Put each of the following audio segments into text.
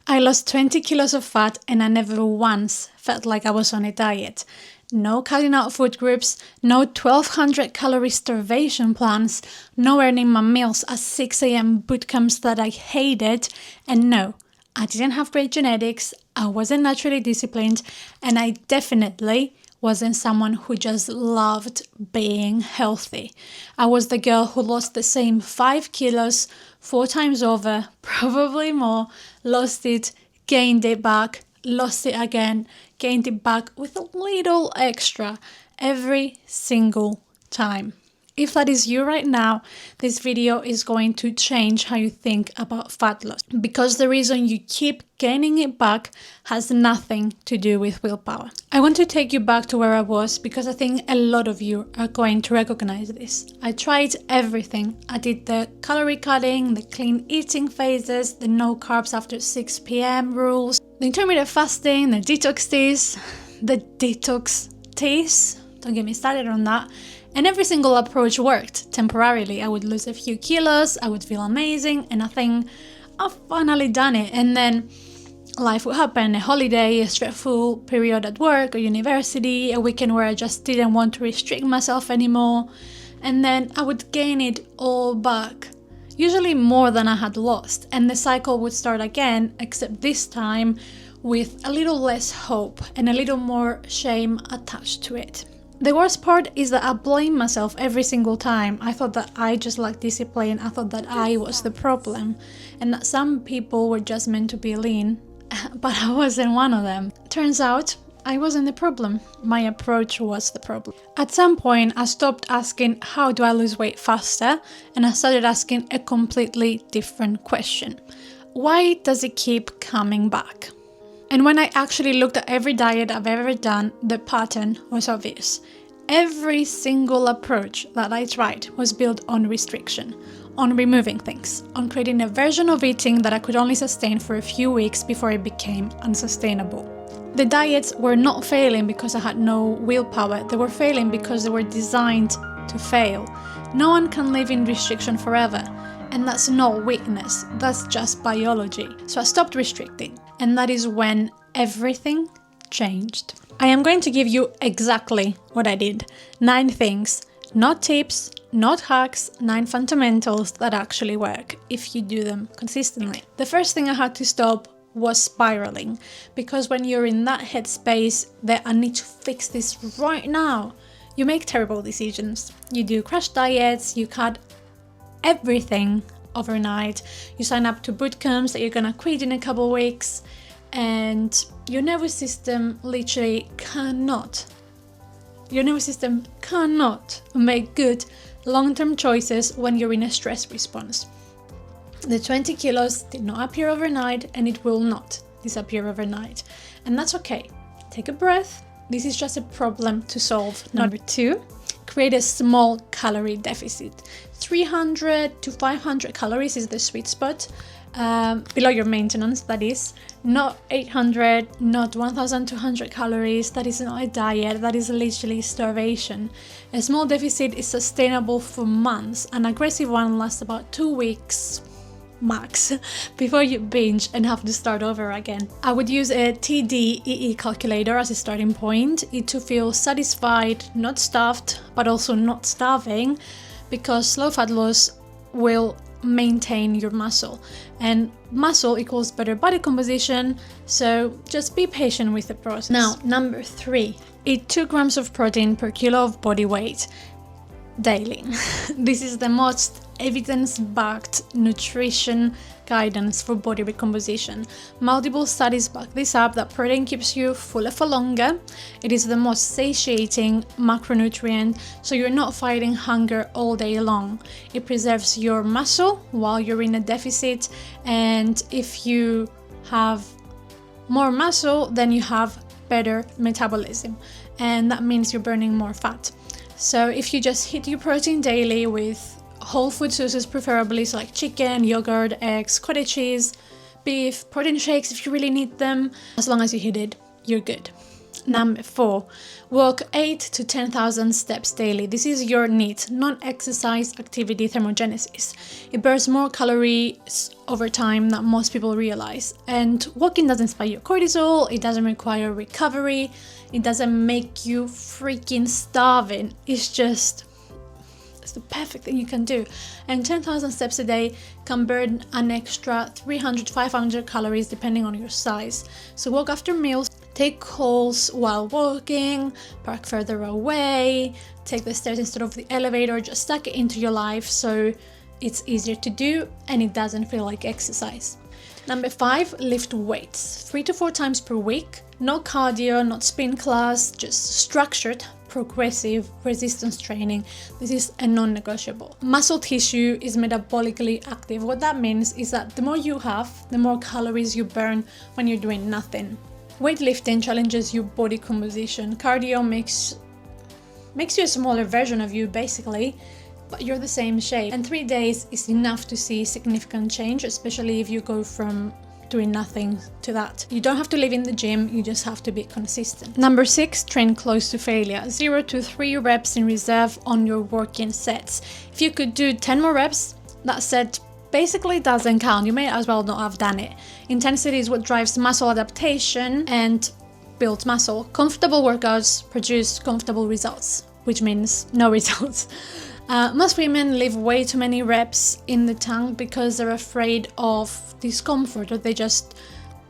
I lost 20 kilos of fat and I never once felt like I was on a diet. No cutting out food groups, no 1200 calorie starvation plans, no earning my meals at 6 a.m. bootcamps that I hated, and no, I didn't have great genetics, I wasn't naturally disciplined, and I definitely wasn't someone who just loved being healthy. I was the girl who lost the same 5 kilos 4 times over, probably more, lost it, gained it back, lost it again, gained it back with a little extra every single time. If that is you right now, this video is going to change how you think about fat loss, because the reason you keep gaining it back has nothing to do with willpower. I want to take you back to where I was because I think a lot of you are going to recognize this. I tried everything. I did the calorie cutting, the clean eating phases, the no carbs after 6 p.m. rules, the intermittent fasting, the detox teas, don't get me started on that. And every single approach worked. Temporarily, I would lose a few kilos, I would feel amazing, and I think I've finally done it. And then life would happen, a holiday, a stressful period at work or university, a weekend where I just didn't want to restrict myself anymore. And then I would gain it all back, usually more than I had lost. And the cycle would start again, except this time with a little less hope and a little more shame attached to it. The worst part is that I blame myself every single time. I thought that I just lacked discipline. I thought that I was the problem and that some people were just meant to be lean, but I wasn't one of them. Turns out I wasn't the problem. My approach was the problem. At some point, I stopped asking, how do I lose weight faster? And I started asking a completely different question. Why does it keep coming back? And when I actually looked at every diet I've ever done, the pattern was obvious. Every single approach that I tried was built on restriction, on removing things, on creating a version of eating that I could only sustain for a few weeks before it became unsustainable. The diets were not failing because I had no willpower, they were failing because they were designed to fail. No one can live in restriction forever. And that's not weakness, that's just biology. So I stopped restricting, and that is when everything changed. I am going to give you exactly what I did. 9 things, not tips, not hacks, 9 fundamentals that actually work if you do them consistently. The first thing I had to stop was spiraling, because when you're in that headspace that I need to fix this right now, you make terrible decisions. You do crash diets, you cut everything overnight, you sign up to bootcamps that you're gonna quit in a couple weeks, and your nervous system literally cannot make good long-term choices when you're in a stress response. The 20 kilos did not appear overnight, and it will not disappear overnight, and that's okay. Take a breath. This is just a problem to solve. Number 2, create a small calorie deficit. 300 to 500 calories is the sweet spot, below your maintenance, that is. Not 800, not 1200 calories, that is not a diet, that is literally starvation. A small deficit is sustainable for months. An aggressive one lasts about 2 weeks max before you binge and have to start over again. I would use a TDEE calculator as a starting point, to feel satisfied, not stuffed, but also not starving, because slow fat loss will maintain your muscle, and muscle equals better body composition, so just be patient with the process. Now, number 3, eat 2 grams of protein per kilo of body weight daily. This is the most evidence-backed nutrition guidance for body recomposition. Multiple studies back this up, that protein keeps you fuller for longer. It is the most satiating macronutrient, so you're not fighting hunger all day long. It preserves your muscle while you're in a deficit, and if you have more muscle, then you have better metabolism, and that means you're burning more fat. So if you just hit your protein daily with whole food sources, preferably, so like chicken, yogurt, eggs, cottage cheese, beef, protein shakes if you really need them, as long as you hit it, you're good. Number 4, walk 8 to 10,000 steps daily. This is your NEAT, non-exercise activity thermogenesis. It burns more calories over time than most people realize. And walking doesn't spike your cortisol, it doesn't require recovery, it doesn't make you freaking starving. It's the perfect thing you can do. And 10,000 steps a day can burn an extra 300-500 calories depending on your size. So walk after meals, take calls while walking, park further away, take the stairs instead of the elevator, just stack it into your life so it's easier to do and it doesn't feel like exercise. Number 5, lift weights 3 to 4 times per week. No cardio, not spin class, just structured, progressive resistance training. This is a non-negotiable. Muscle tissue is metabolically active. What that means is that the more you have, the more calories you burn when you're doing nothing. Weightlifting challenges your body composition. Cardio makes you a smaller version of you, basically, but you're the same shape. And 3 days is enough to see significant change, especially if you go from doing nothing to that. You don't have to live in the gym, you just have to be consistent. Number 6, train close to failure. 0 to 3 reps in reserve on your working sets. If you could do 10 more reps, that set basically doesn't count. You may as well not have done it. Intensity is what drives muscle adaptation and builds muscle. Comfortable workouts produce comfortable results, which means no results. Most women leave way too many reps in the tank because they're afraid of discomfort, or they just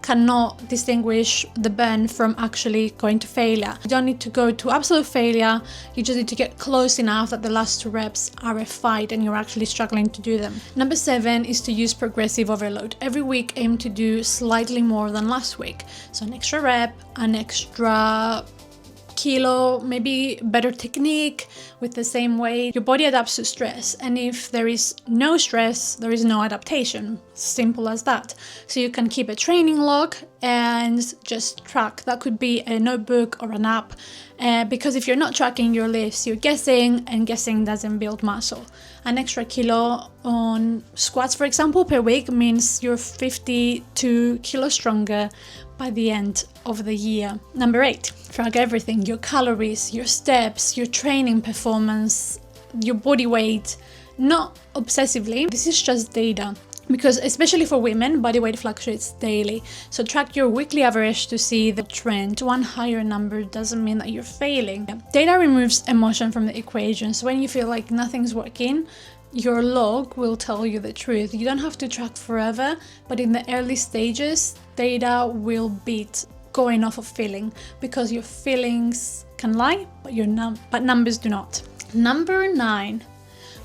cannot distinguish the burn from actually going to failure. You don't need to go to absolute failure, you just need to get close enough that the last 2 reps are a fight and you're actually struggling to do them. Number 7 is to use progressive overload. Every week aim to do slightly more than last week. So an extra rep, an extra kilo, maybe better technique with the same weight. Your body adapts to stress, and if there is no stress, there is no adaptation. Simple as that. So you can keep a training log and just track. That could be a notebook or an app, because if you're not tracking your lifts, you're guessing, and guessing doesn't build muscle. An extra kilo on squats, for example, per week means you're 52 kilos stronger by the end of the year. Number 8, track everything: your calories, your steps, your training performance, your body weight. Not obsessively, this is just data, because especially for women, body weight fluctuates daily. So track your weekly average to see the trend. One higher number doesn't mean that you're failing. Data removes emotion from the equation. So when you feel like nothing's working, your log will tell you the truth. You don't have to track forever, but in the early stages, data will beat going off of feeling, because your feelings can lie, but numbers do not. Number 9,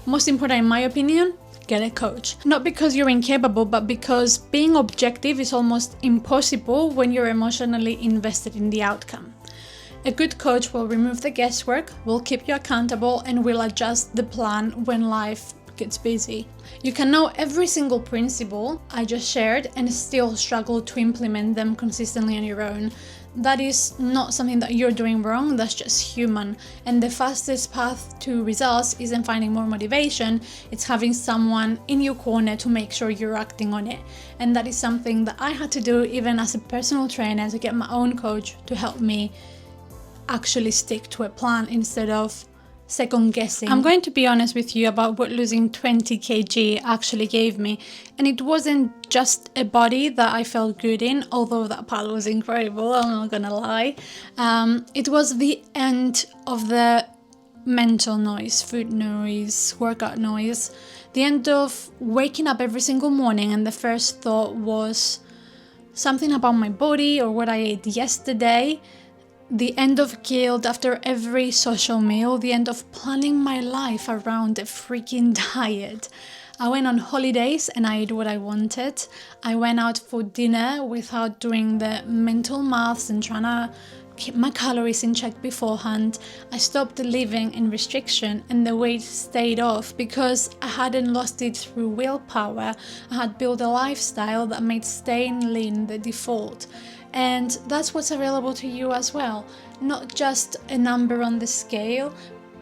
most important in my opinion, get a coach. Not because you're incapable, but because being objective is almost impossible when you're emotionally invested in the outcome. A good coach will remove the guesswork, will keep you accountable, and will adjust the plan when life gets busy. You can know every single principle I just shared and still struggle to implement them consistently on your own. That is not something that you're doing wrong, that's just human. And the fastest path to results isn't finding more motivation, it's having someone in your corner to make sure you're acting on it. And that is something that I had to do even as a personal trainer, to get my own coach to help me actually stick to a plan instead of second guessing. I'm going to be honest with you about what losing 20 kg actually gave me, and it wasn't just a body that I felt good in, although that part was incredible, I'm not gonna lie. It was the end of the mental noise, food noise, workout noise, the end of waking up every single morning and the first thought was something about my body or what I ate yesterday. The end of guilt after every social meal, the end of planning my life around a freaking diet. I went on holidays and I ate what I wanted. I went out for dinner without doing the mental maths and trying to keep my calories in check beforehand. I stopped living in restriction and the weight stayed off because I hadn't lost it through willpower. I had built a lifestyle that made staying lean the default. And that's what's available to you as well. Not just a number on the scale,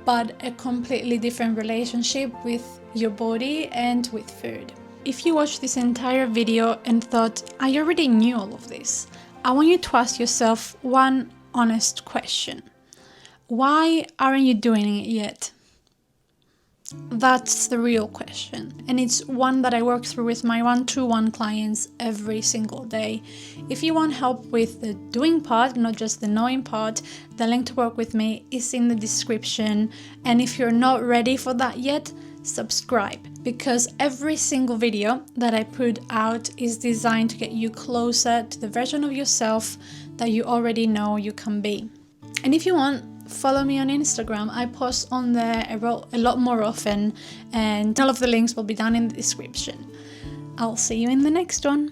but a completely different relationship with your body and with food. If you watched this entire video and thought, I already knew all of this, I want you to ask yourself one honest question. Why aren't you doing it yet? That's the real question. And it's one that I work through with my one-to-one clients every single day. If you want help with the doing part, not just the knowing part, the link to work with me is in the description. And if you're not ready for that yet, subscribe, because every single video that I put out is designed to get you closer to the version of yourself that you already know you can be. And if you want, follow me on Instagram. I post on there a lot more often, and all of the links will be down in the description. I'll see you in the next one.